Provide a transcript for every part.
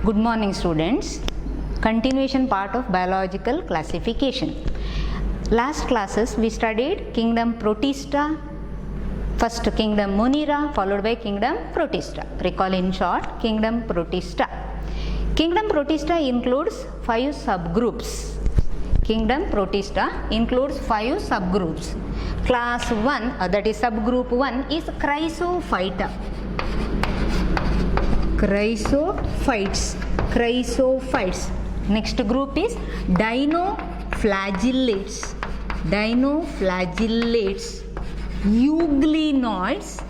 Good morning, students. Continuation part of biological classification. Last classes we studied kingdom Protista, first kingdom Monera followed by kingdom Protista. Recall in short, kingdom Protista. Kingdom Protista includes 5 subgroups. Kingdom Protista includes 5 subgroups. Class 1, that is subgroup 1 is Chrysophyta. Chrysophytes. Next group is Dinoflagellates. Euglenoids,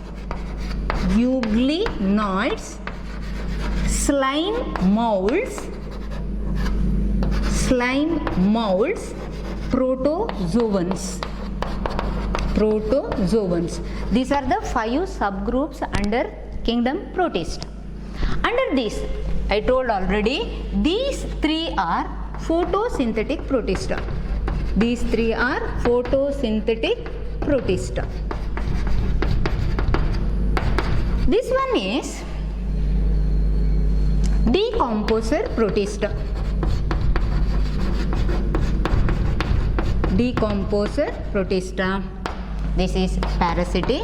slime molds, protozoans. These are the 5 subgroups under kingdom Protista. Under this, I told already, these 3 are photosynthetic Protista. This one is decomposer Protista. This is parasitic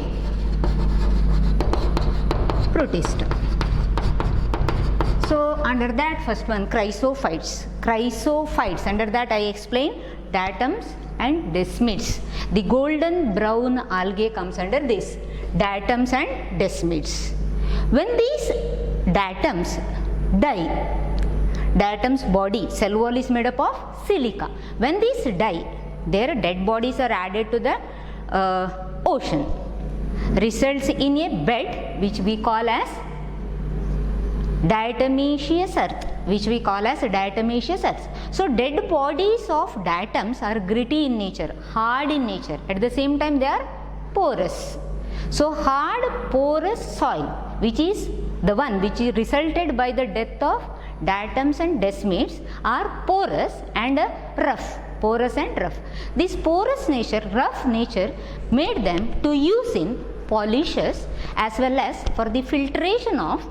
Protista. So under that first one, Chrysophytes. Under that I explain diatoms and desmids. The golden brown algae comes under this, diatoms and desmids. When these diatoms die, diatom's body, cell wall is made up of silica. When these die, their dead bodies are added to the ocean, results in a bed which we call as diatomaceous earth. So dead bodies of diatoms are gritty in nature, hard in nature. At the same time they are porous. So hard porous soil, which is the one which is resulted by the death of diatoms and desmids, are porous and rough. This porous nature, rough nature, made them to use in polishes as well as for the filtration of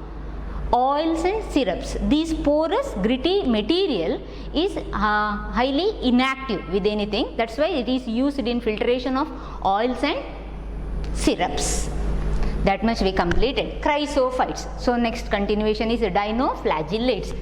oils and syrups. This porous gritty material is highly inactive with anything. That's why it is used in filtration of oils and syrups. That much we completed. Chrysophytes. So next continuation is Dinoflagellates.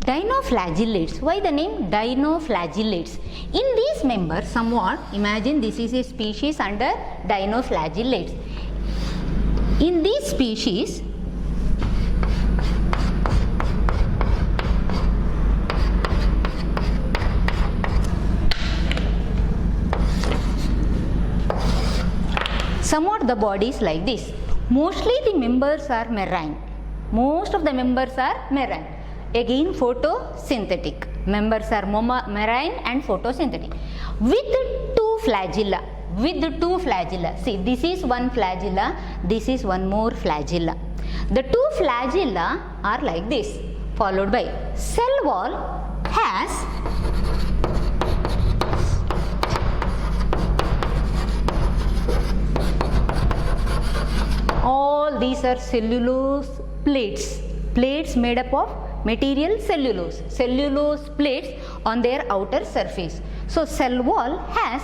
Dinoflagellates. Why the name Dinoflagellates? In these members, somewhat, imagine this is a species under Dinoflagellates. In these species, somewhat the body is like this. Mostly the members are marine. Again photosynthetic. Members are marine and photosynthetic. With two flagella. See, this is one flagella, this is one more flagella. The two flagella are like this, followed by cell wall has all these are cellulose plates made up of material cellulose plates on their outer surface. So cell wall has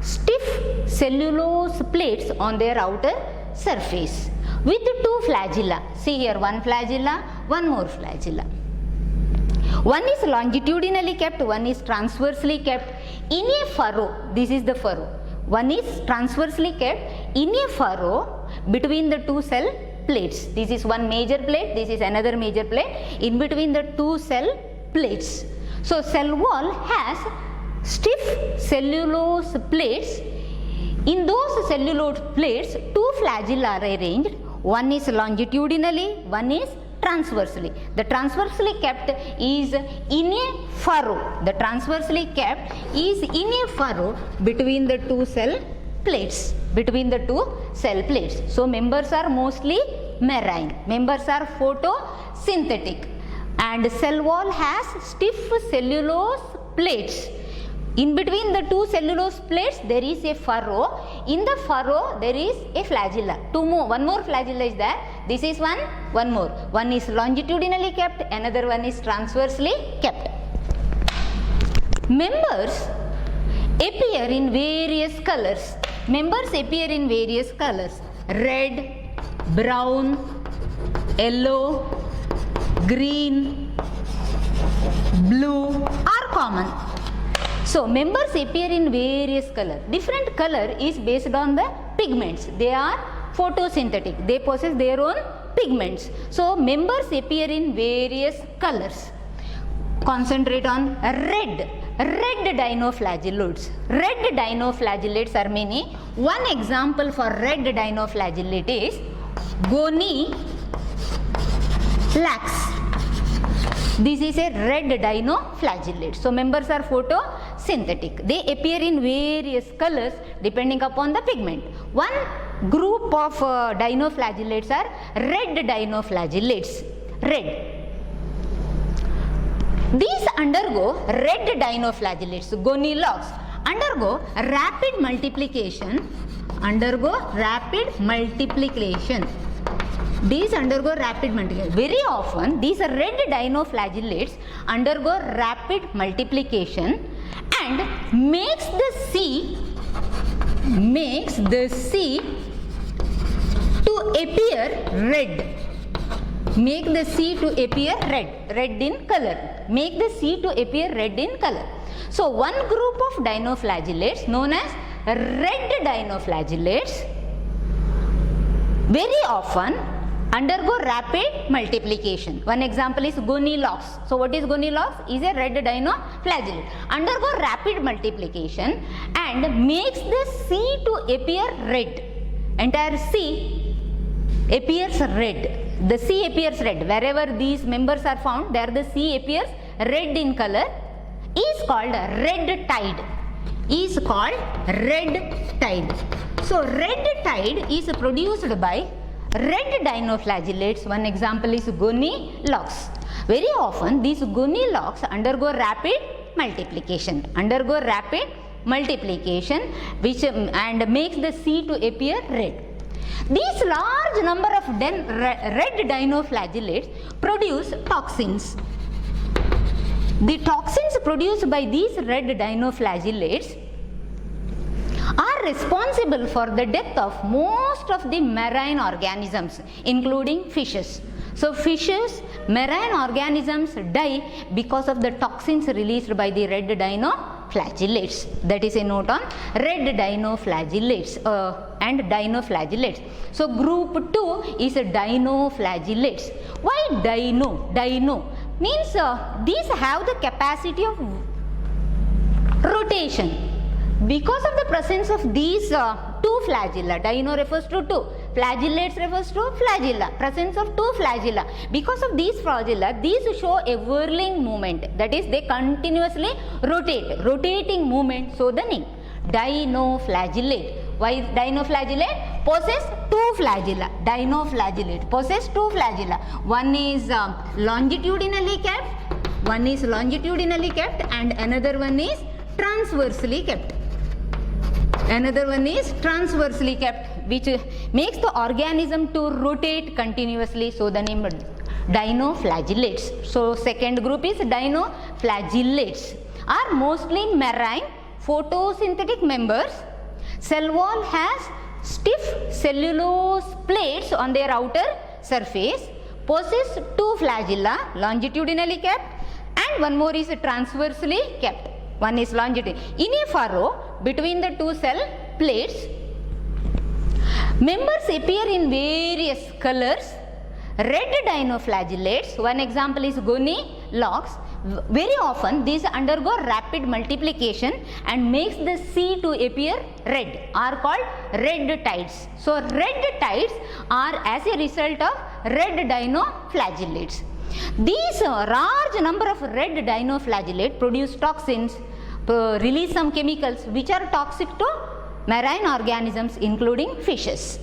stiff cellulose plates on their outer surface with two flagella. See here, one flagella, one more flagella. One is longitudinally kept, one is transversely kept in a furrow. This is the furrow. One is transversely kept in a furrow between the two cell plates. This is one major plate, this is another major plate in between the two cell plates. So cell wall has stiff cellulose plates. In those cellulose plates, two flagella are arranged. One is longitudinally, one is transversely. The transversely kept is in a furrow. The transversely kept is in a furrow between the two cell plates. Between the two cell plates. So members are mostly marine. Members are photosynthetic. And cell wall has stiff cellulose plates. In between the two cellulose plates there is a furrow. In the furrow there is a flagella. One more flagella is there. This is one more. One is longitudinally kept, another one is transversely kept. Members appear in various colors. Members appear in various colors. Red, brown, yellow, green, blue are common. So members appear in various color. Different color is based on the pigments. They are photosynthetic. They possess their own pigments. So members appear in various colors. Concentrate on red. Red dinoflagellates. Red dinoflagellates are many. One example for red dinoflagellate is Gonilax. This is a red dinoflagellate. So members are photosynthetic. They appear in various colors depending upon the pigment. One group of dinoflagellates are red dinoflagellates. Red. These undergo red dinoflagellates, Gonilax, undergo rapid multiplication. These undergo rapid multiplication. Very often these red dinoflagellates undergo rapid multiplication and makes the sea to appear red. Make the sea to appear red in color. Make the sea to appear red in color. So one group of dinoflagellates known as red dinoflagellates very often undergo rapid multiplication. One example is Gonilax. So what is Gonilax? Is a red dinoflagellate. Undergo rapid multiplication and makes the sea to appear red. Entire sea appears red. The sea appears red. Wherever these members are found, there the sea appears red in color. Is called red tide. So red tide is produced by red dinoflagellates. One example is Gonilax. Very often these Gonilax undergo rapid multiplication. Which and makes the sea to appear red. These large number of red dinoflagellates produce toxins. The toxins produced by these red dinoflagellates are responsible for the death of most of the marine organisms, including fishes. So fishes, marine organisms die because of the toxins released by the red dinoflagellates. That is a note on red dinoflagellates and dinoflagellates. So group 2 is dinoflagellates. Why dino? Dino means these have the capacity of rotation. Because of the presence of these two flagella, dino refers to two, flagellates refers to flagella, presence of two flagella. Because of these flagella, these show a whirling movement, that is they continuously rotate, rotating movement, so the name dinoflagellate. Why dinoflagellate? Possess two flagella. Dinoflagellate possess two flagella. One is longitudinally kept, and another one is transversely kept. Which makes the organism to rotate continuously, so the name dinoflagellates. So second group is dinoflagellates, are mostly marine photosynthetic members. Cell wall has stiff cellulose plates on their outer surface, possess two flagella, longitudinally kept, and one more is transversely kept. One is longitudinal. In a furrow between the two cell plates, members appear in various colors. Red dinoflagellates, one example is Gonilax. Very often these undergo rapid multiplication and makes the sea to appear red, are called red tides. So red tides are as a result of red dinoflagellates. These large number of red dinoflagellates produce toxins, release some chemicals which are toxic to marine organisms including fishes.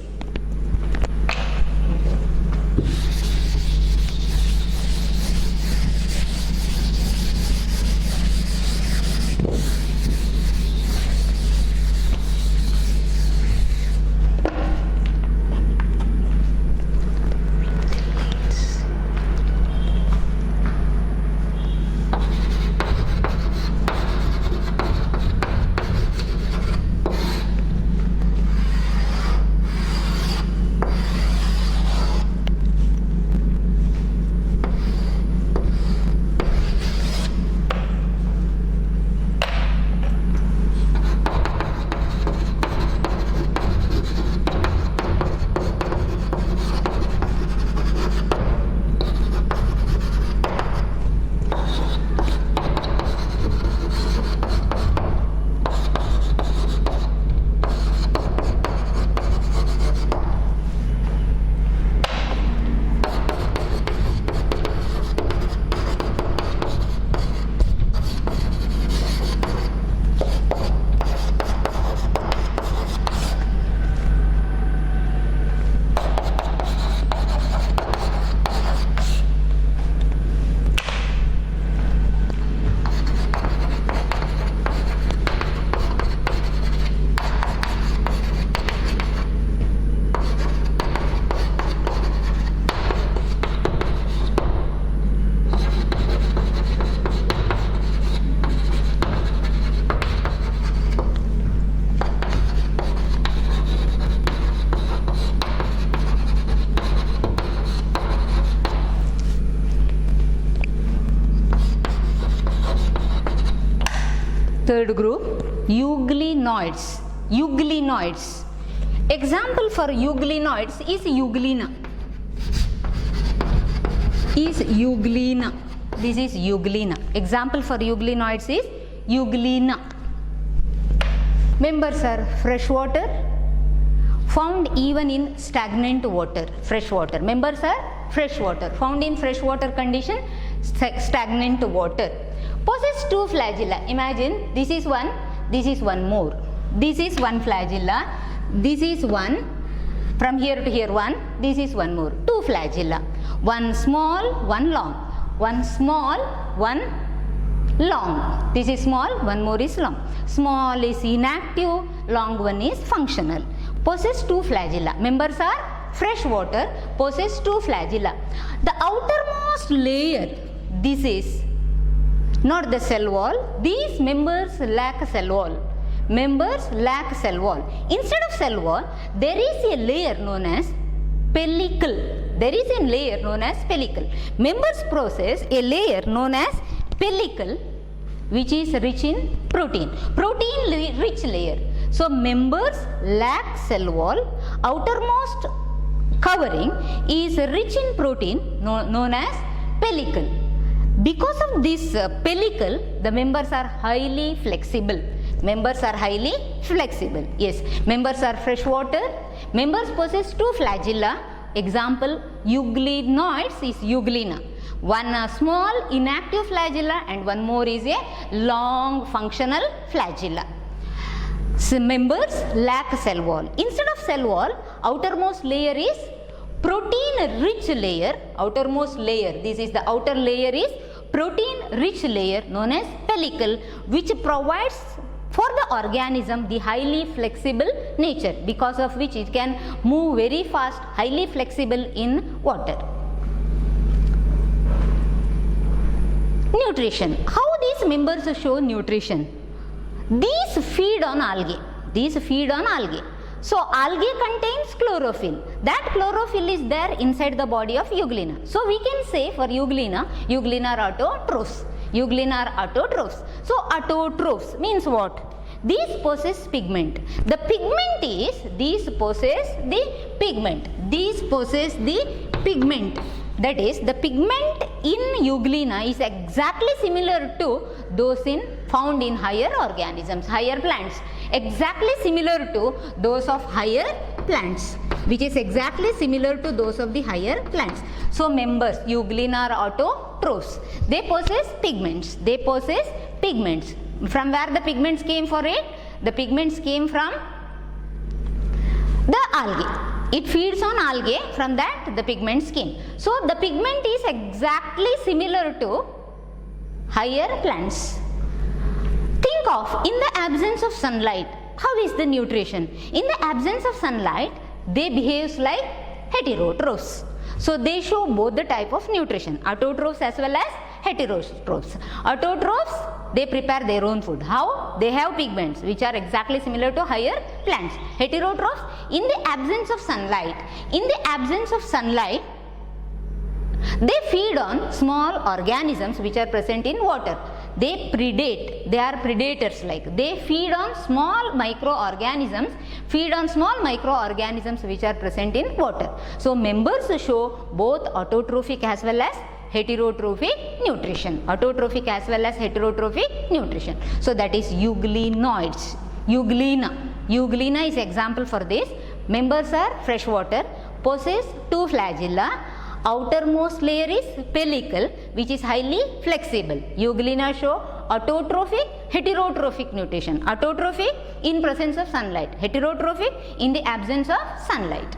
Third group, euglenoids. Euglenoids. Example for euglenoids is euglena. This is euglena. Example for euglenoids is euglena. Members are freshwater, found even in stagnant water. Freshwater. Members are freshwater, found in freshwater condition, stagnant water. Possess two flagella. Imagine this is one more. This is one flagella. This is one. From here to here one. This is one more. Two flagella. One small, one long. One small, one long. This is small, one more is long. Small is inactive, long one is functional. Possess two flagella. Members are freshwater, possess two flagella. The outermost layer, this is not the cell wall. These members lack a cell wall. Members lack cell wall. Instead of cell wall, there is a layer known as pellicle. There is a layer known as pellicle. Members possess a layer known as pellicle, which is rich in protein. Protein rich layer. So members lack cell wall. Outermost covering is rich in protein known as pellicle. Because of this pellicle, the members are highly flexible. Members are highly flexible. Yes, members are freshwater. Members possess two flagella. Example, euglenoids is euglena. One small inactive flagella and one more is a long functional flagella. So members lack cell wall. Instead of cell wall, outermost layer is protein rich layer. Outermost layer, this is the outer layer, is protein rich layer known as pellicle, which provides for the organism the highly flexible nature, because of which it can move very fast, highly flexible in water. Nutrition. How these members show nutrition? These feed on algae. These feed on algae. So algae contains chlorophyll. That chlorophyll is there inside the body of euglena. So we can say for euglena, euglena are autotrophs. Euglena are autotrophs. So autotrophs means what? These possess pigment. The pigment is, these possess the pigment. These possess the pigment. That is, the pigment in euglena is exactly similar to those found in higher organisms, higher plants. Exactly similar to those of higher plants, which is exactly similar to those of the higher plants. So members, euglena are autotrophs. They possess pigments. They possess pigments. From where the pigments came for it? The pigments came from the algae. It feeds on algae, from that the pigments came. So the pigment is exactly similar to higher plants. Think of, in the absence of sunlight, how is the nutrition? In the absence of sunlight, they behave like heterotrophs. So they show both the type of nutrition, autotrophs as well as heterotrophs. Autotrophs, they prepare their own food. How? They have pigments which are exactly similar to higher plants. Heterotrophs, in the absence of sunlight, they feed on small organisms which are present in water. They predate, they are predators like. They feed on small microorganisms which are present in water. So members show both autotrophic as well as heterotrophic nutrition. Autotrophic as well as heterotrophic nutrition. So that is euglenoids. Euglena is example for this. Members are freshwater, possess two flagella. Outermost layer is pellicle, which is highly flexible. Euglena show autotrophic, heterotrophic nutrition. Autotrophic in presence of sunlight, heterotrophic in the absence of sunlight.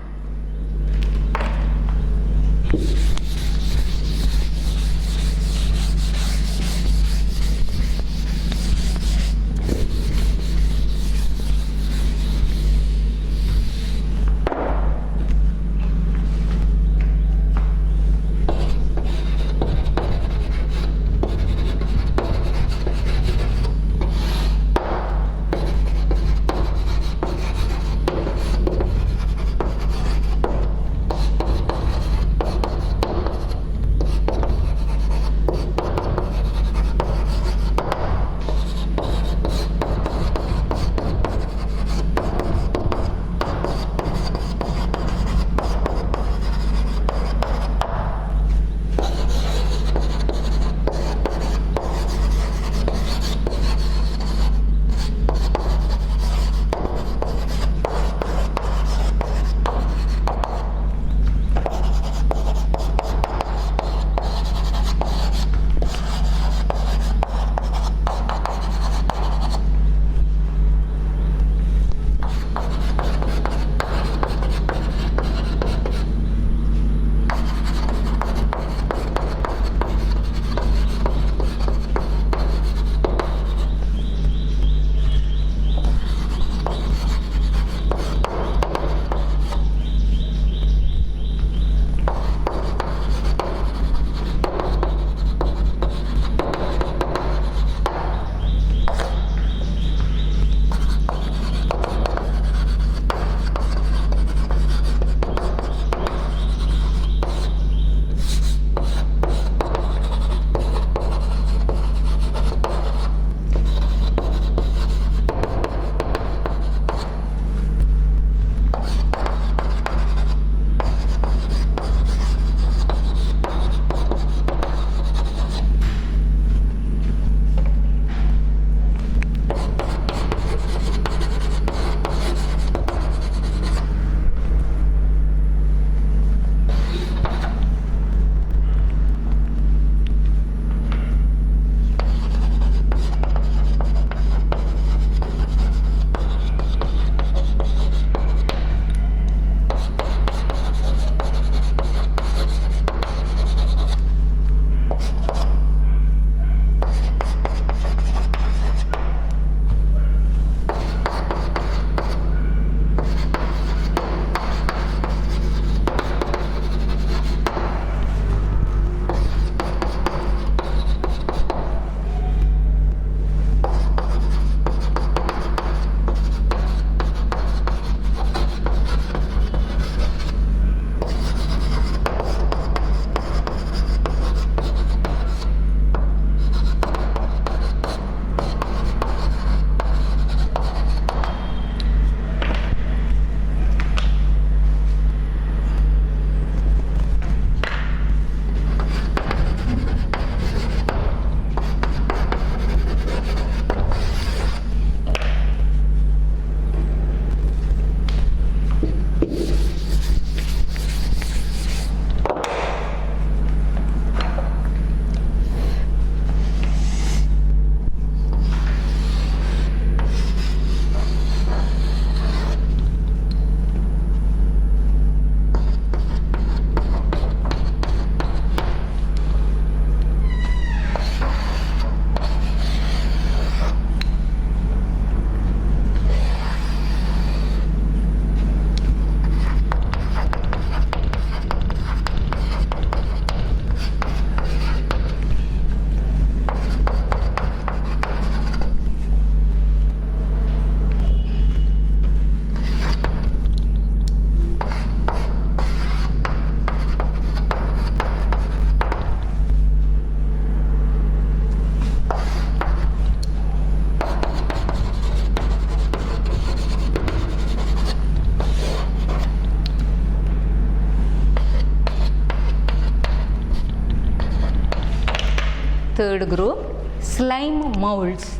third group, slime molds.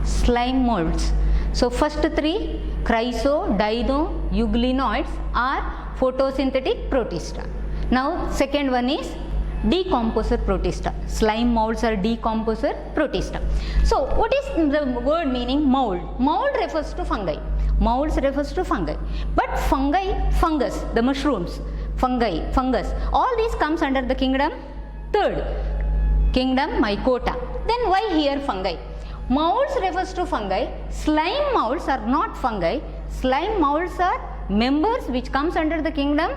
Slime molds. So first three, chryso, dino, euglenoids are photosynthetic protista. Now second one is decomposer protista. Slime molds are decomposer protista. So what is the word meaning mold? Mold refers to fungi. Molds refers to fungi. But fungi, fungus, the mushrooms, fungi, fungus, all these comes under the kingdom third. Kingdom Mycota. Then why here fungi? Molds refers to fungi. Slime molds are not fungi. Slime molds are members which comes under the kingdom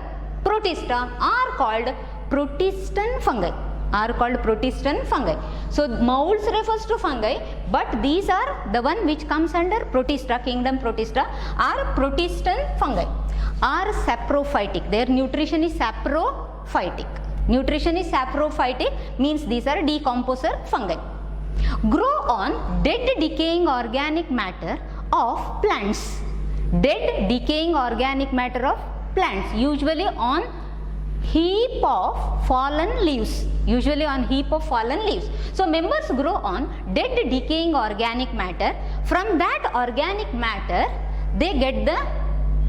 Protista, are called protistan fungi. Are called protistan fungi. So molds refers to fungi, but these are the one which comes under Protista, kingdom Protista, are protistan fungi. Are saprophytic. Their nutrition is saprophytic. Nutrition is saprophytic, means these are decomposer fungi. Grow on dead decaying organic matter of plants. Dead decaying organic matter of plants, usually on heap of fallen leaves. Usually on heap of fallen leaves. So members grow on dead decaying organic matter. From that organic matter they get the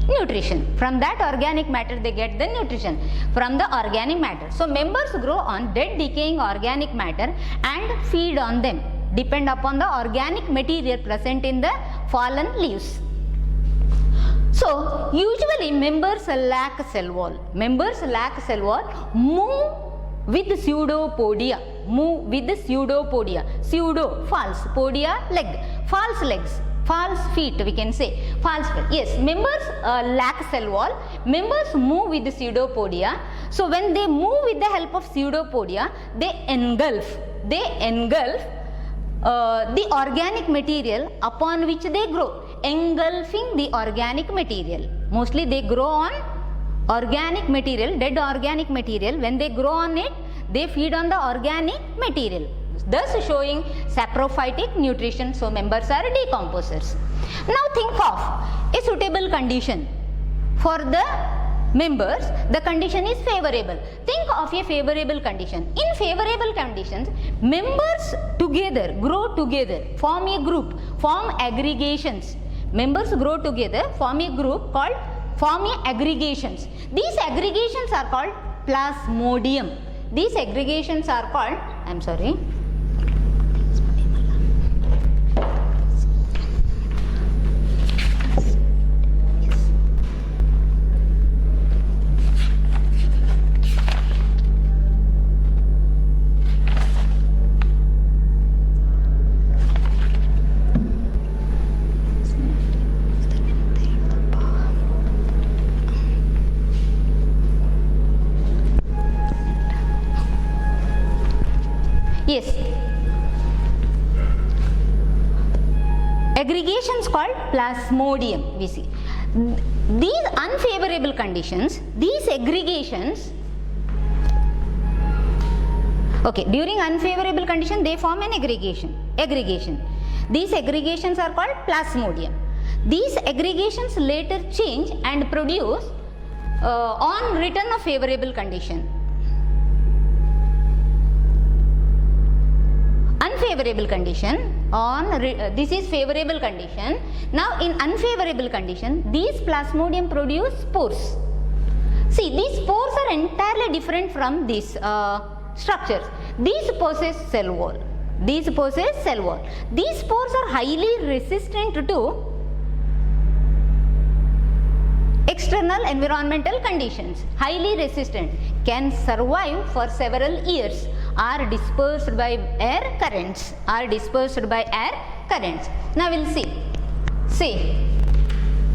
nutrition. From that organic matter they get the nutrition from the organic matter. So members grow on dead decaying organic matter and feed on them, depend upon the organic material present in the fallen leaves. So usually members lack cell wall. Members lack cell wall, move with pseudopodia. Move with pseudopodia. Pseudo, false, podia, leg, false legs, false feet we can say, false feet. Yes, members lack cell wall, members move with the pseudopodia. So when they move with the help of pseudopodia, they engulf the organic material upon which they grow, engulfing the organic material. Mostly they grow on organic material, dead organic material. When they grow on it, they feed on the organic material, thus showing saprophytic nutrition. So members are decomposers. Now think of a suitable condition for the members. The condition is favorable. Think of a favorable condition. In favorable conditions, members together grow together, form a group, form aggregations. Members grow together, form a group called, form a aggregations. These aggregations are called plasmodium. These aggregations are called, I am sorry, yes, aggregations called plasmodium we see. These unfavorable conditions, these aggregations, okay, during unfavorable condition they form an aggregation. These aggregations are called plasmodium. These aggregations later change and produce on return of favorable condition. Unfavorable condition, on this is favorable condition. Now in unfavorable condition, these plasmodium produce spores. See, these spores are entirely different from these structures. These possess cell wall. These possess cell wall. These spores are highly resistant to external environmental conditions. Highly resistant, can survive for several years, are dispersed by air currents. Now we will see. See,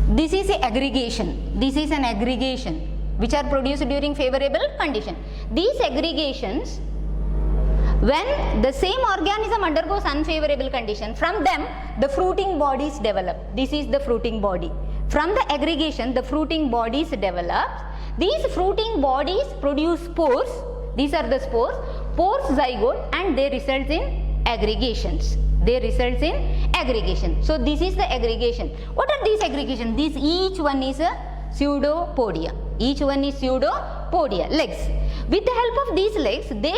this is an aggregation. This is an aggregation which are produced during favorable condition. These aggregations, when the same organism undergoes unfavorable condition, from them the fruiting bodies develop. This is the fruiting body. From the aggregation, the fruiting bodies develop. These fruiting bodies produce spores. These are the spores, pores zygote, and they result in aggregations. So this is the aggregation. What are these aggregations? These each one is a pseudopodia. Legs. With the help of these legs, they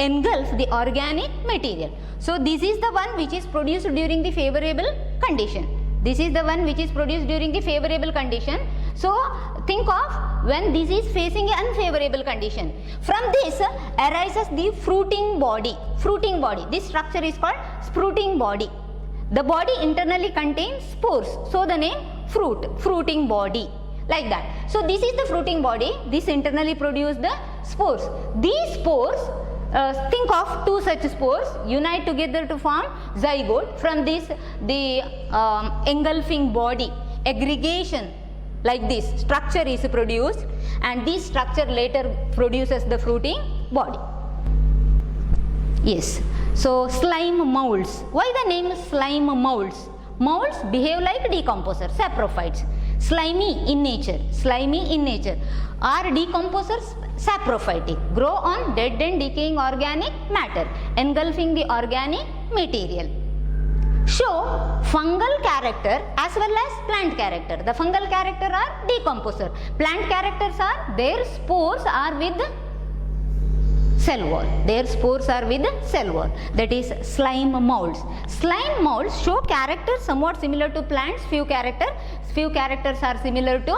engulf the organic material. So this is the one which is produced during the favorable condition. This is the one which is produced during the favorable condition. So think of when this is facing an unfavorable condition. From this arises the fruiting body. Fruiting body. This structure is called sprouting body. The body internally contains spores. So the name fruit, fruiting body, like that. So this is the fruiting body. This internally produce the spores. These spores, think of two such spores unite together to form zygote. From this the engulfing body, aggregation like this structure is produced, and this structure later produces the fruiting body. Yes. So slime molds. Why the name slime molds? Molds behave like decomposers, saprophytes. Slimy in nature. Slimy in nature. Are decomposers saprophytic? Grow on dead and decaying organic matter, engulfing the organic material. Show fungal character as well as plant character. The fungal character are decomposer. Plant characters are their spores are with cell wall. Their spores are with cell wall. That is slime molds. Slime molds show characters somewhat similar to plants. Few characters are similar to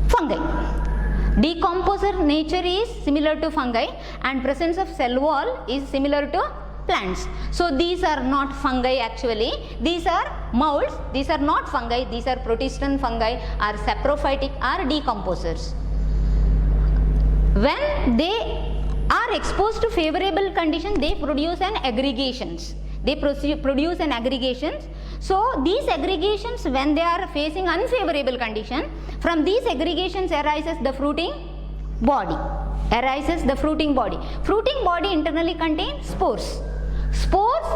fungi. Decomposer nature is similar to fungi, and presence of cell wall is similar to plants. So these are not fungi actually. These are molds. These are not fungi. These are protista fungi, are saprophytic, are decomposers. When they are exposed to favorable conditions, they produce an aggregations. They produce an aggregations. So these aggregations, when they are facing unfavorable condition, from these aggregations arises the fruiting body. Arises the fruiting body. Fruiting body internally contains spores. Spores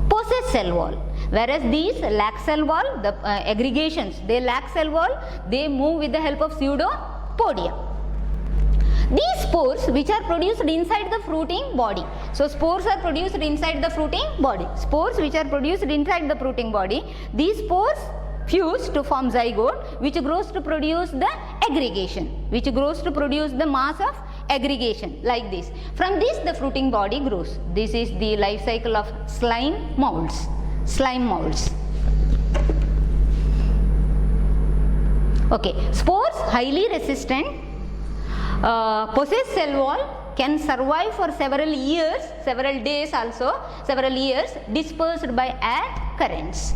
possess cell wall, whereas these lack cell wall. The aggregations, they lack cell wall. They move with the help of pseudopodia. These spores which are produced inside the fruiting body. So spores are produced inside the fruiting body. Spores which are produced inside the fruiting body. These spores fuse to form zygote, which grows to produce the aggregation, which grows to produce the mass of aggregation like this. From this the fruiting body grows. This is the life cycle of slime molds. Slime molds. Okay, spores highly resistant. Possess cell wall, can survive for several years, several days also, several years, dispersed by air currents.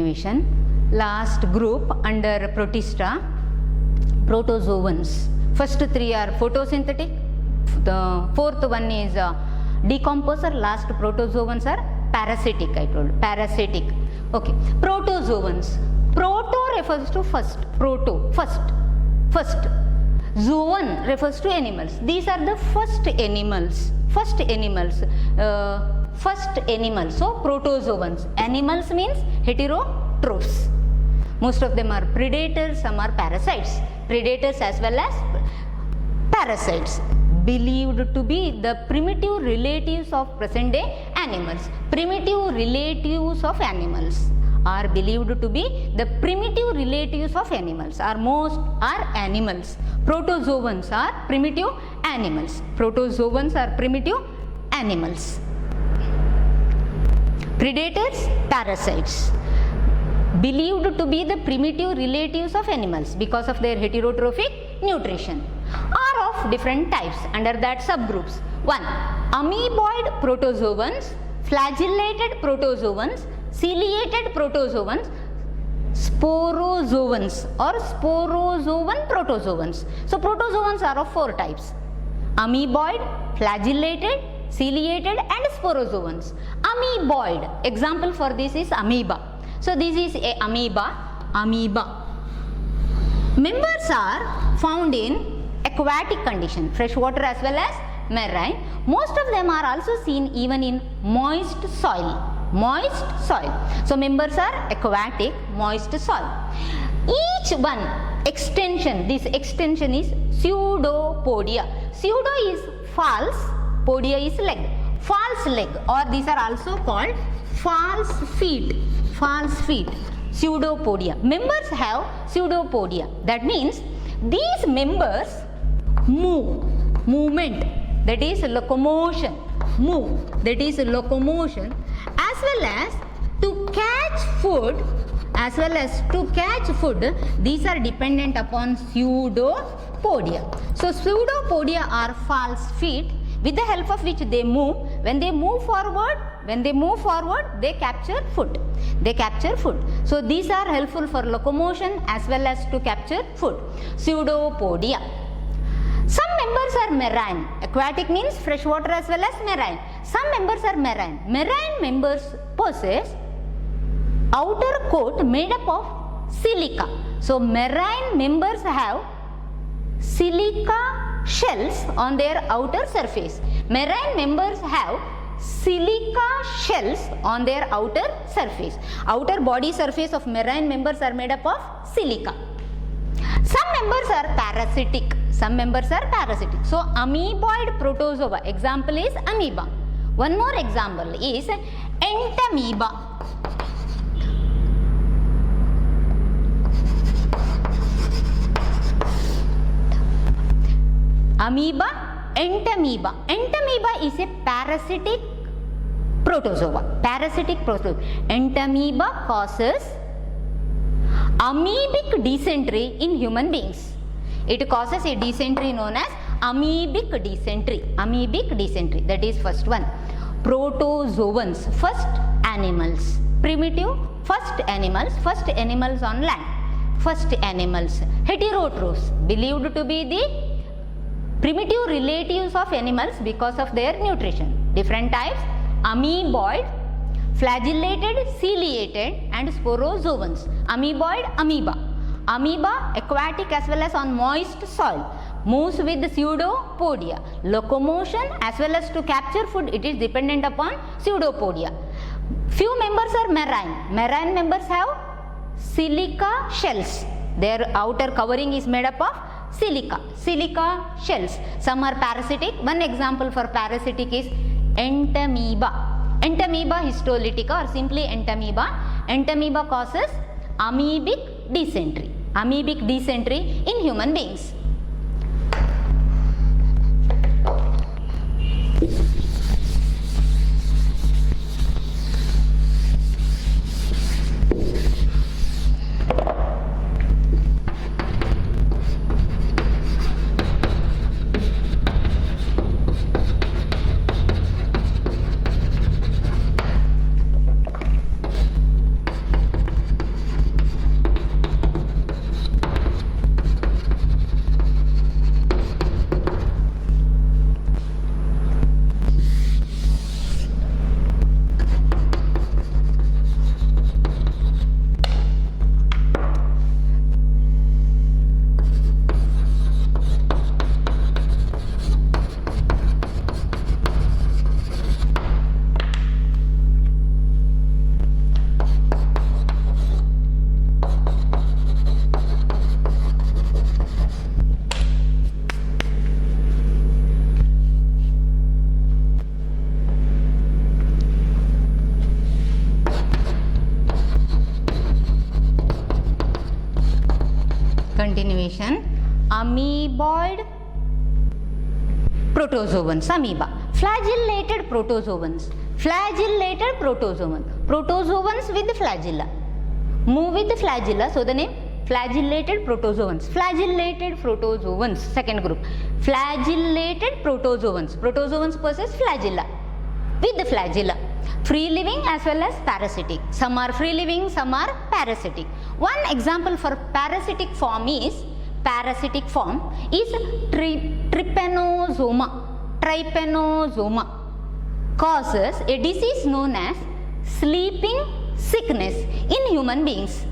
division. Last group under Protista, protozoans. First three are photosynthetic, the fourth one is decomposer, last protozoans are parasitic, I told, parasitic. Okay, protozoans. Proto refers to first, proto, first. Zoon refers to animals. These are the first animals. So protozoans. Animals means heterotrophs. Most of them are predators, some are parasites. Predators as well as parasites. Believed to be the primitive relatives of present day animals. Primitive relatives of animals are believed to be the primitive relatives of animals, or most are animals. Protozoans are primitive animals. Predators, parasites. Believed to be the primitive relatives of animals because of their heterotrophic nutrition, are of different types. Under that subgroups: 1. Amoeboid protozoans, flagellated protozoans, ciliated protozoans, sporozoans or sporozoan protozoans. So protozoans are of 4 types: amoeboid, flagellated, ciliated and sporozoans. Amoeboid, example for this is amoeba. So this is a amoeba. Members are found in aquatic condition, freshwater as well as marine. Most of them are also seen even in moist soil. So members are aquatic, moist soil. Each one extension, this extension is pseudopodia. Pseudo is false, podia is leg. False leg, or these are also called false feet. Pseudopodia. Members have pseudopodia. That means these members movement, that is locomotion, as well as to catch food, these are dependent upon pseudopodia. So pseudopodia are false feet with the help of which they move. When they move forward, they capture food. So these are helpful for locomotion as well as to capture food. Pseudopodia. Some members are marine. Aquatic means freshwater as well as marine. Some members are marine. Marine members possess outer coat made up of silica. So marine members have silica shells on their outer surface. Marine members have silica shells on their outer surface. Outer body surface of marine members are made up of silica. Some members are parasitic. So amoeboid protozoa, example is amoeba. One more example is entamoeba. Entamoeba is a parasitic protozoa. Entamoeba causes amoebic dysentery in human beings. It causes a dysentery known as amoebic dysentery. That is first one. Protozoans, first animals. Primitive, first animals on land. Heterotrophs, believed to be the primitive relatives of animals because of their nutrition. Different types: amoeboid, flagellated, ciliated and sporozoans. Amoeboid, amoeba, aquatic as well as on moist soil, moves with the pseudopodia. Locomotion as well as to capture food, it is dependent upon pseudopodia. Few members are marine members have silica shells. Their outer covering is made up of silica shells. Some are parasitic. One example for parasitic is entamoeba histolytica or simply entamoeba. Entamoeba causes amoebic dysentery in human beings. definition, amoeboid protozoans, amoeba. Flagellated protozoans, flagellated protozoan, protozoans with flagella, move with the flagella, so the name flagellated protozoans, flagellated protozoans, second group, flagellated protozoans, protozoans possess flagella, with the flagella, free living as well as parasitic, some are free living, some are parasitic. One example for parasitic form is trypanosoma. Trypanosoma causes a disease known as sleeping sickness in human beings.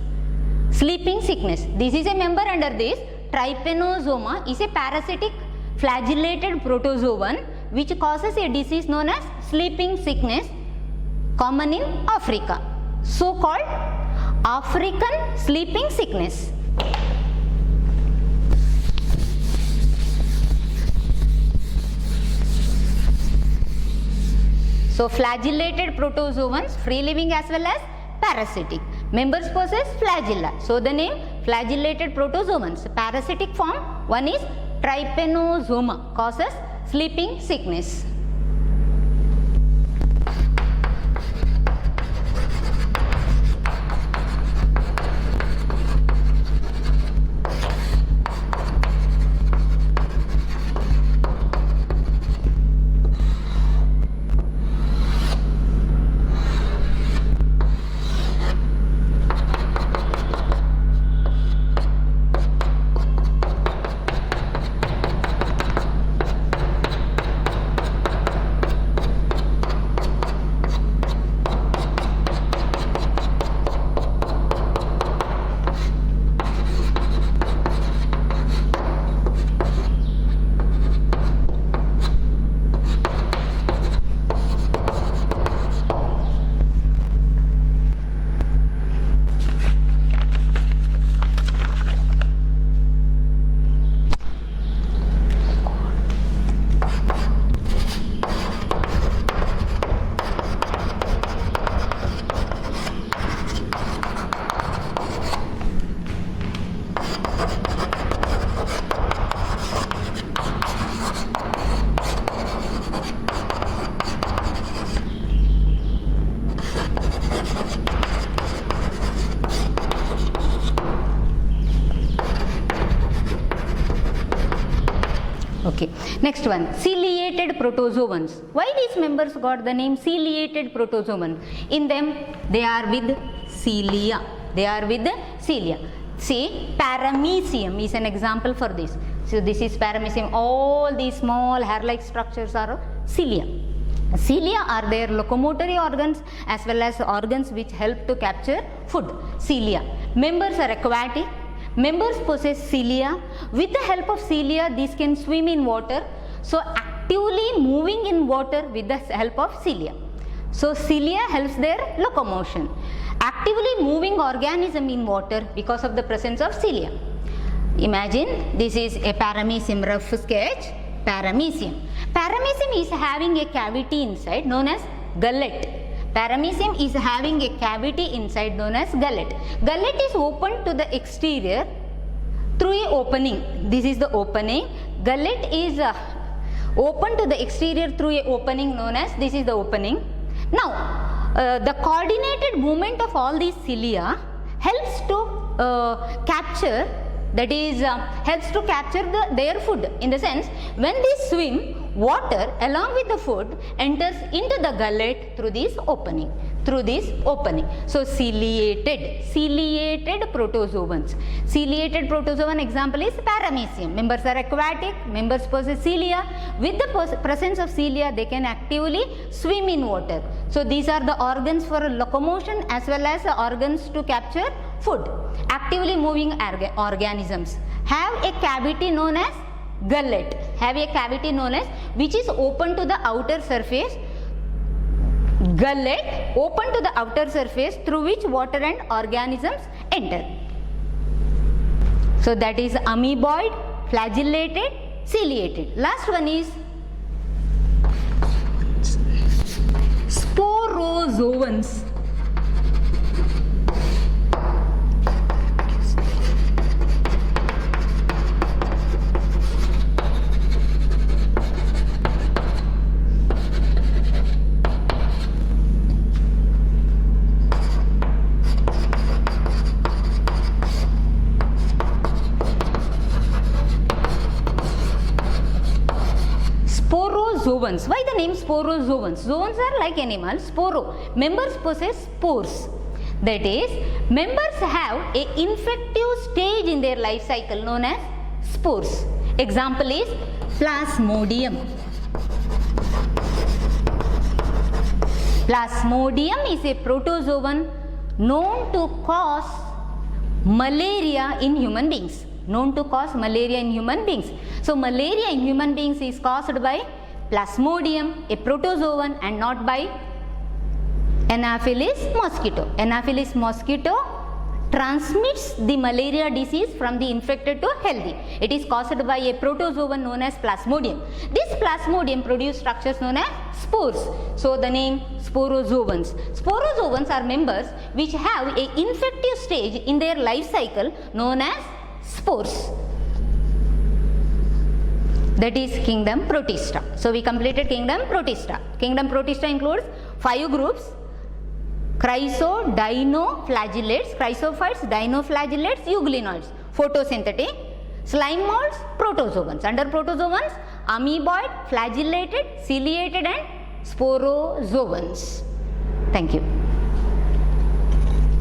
Sleeping sickness. This is a member under this. Trypanosoma is a parasitic flagellated protozoan which causes a disease known as sleeping sickness, common in Africa, so called African sleeping sickness. So flagellated protozoans, free living as well as parasitic. Members possess flagella. So the name flagellated protozoans. Parasitic form, one is trypanosoma, causes sleeping sickness. Okay, next one, ciliated protozoans. Why these members got the name ciliated protozoan? In them, they are with cilia. They are with cilia. See, paramecium is an example for this. So this is paramecium. All these small hair-like structures are cilia. Cilia are their locomotory organs as well as organs which help to capture food. Cilia. Members are aquatic. Members possess cilia. With the help of cilia, these can swim in water. So actively moving in water with the help of cilia. So cilia helps their locomotion. Actively moving organism in water because of the presence of cilia. Imagine this is a paramecium, rough sketch. Paramecium. Paramecium is having a cavity inside known as gullet. Paramecium is having a cavity inside known as gullet. Gullet is open to the exterior through a opening. This is the opening. Gullet is open to the exterior through a opening known as, this is the opening. Now, the coordinated movement of all these cilia helps to capture, that is helps to capture their food, in the sense when they swim, water along with the food enters into the gullet through this opening. So ciliated protozoans. Ciliated protozoan example is paramecium. Members are aquatic, members possess cilia. With the presence of cilia, they can actively swim in water. So these are the organs for locomotion as well as organs to capture food. Actively moving organisms have a cavity known as gullet, which is open to the outer surface. Gullet open to the outer surface through which water and organisms enter. So that is amoeboid, flagellated, ciliated. Last one is sporozoans. sporozoans. Why the name sporozoans? Zoans are like animals. Sporo, members possess spores. That is, members have a infective stage in their life cycle known as spores. Example is Plasmodium. Plasmodium is a protozoan known to cause malaria in human beings. Known to cause malaria in human beings. So, malaria in human beings is caused by Plasmodium, a protozoan, and not by Anopheles mosquito. Anopheles mosquito transmits the malaria disease from the infected to healthy. It is caused by a protozoan known as Plasmodium. This Plasmodium produce structures known as spores. So, the name sporozoans. Sporozoans are members which have a infective stage in their life cycle known as spores. That is kingdom Protista. So, we completed kingdom Protista. Kingdom Protista includes 5 groups: chrysodinoflagellates, chrysophytes, dinoflagellates, euglenoids, photosynthetic, slime molds, protozoans. Under protozoans, amoeboid, flagellated, ciliated and sporozoans. Thank you.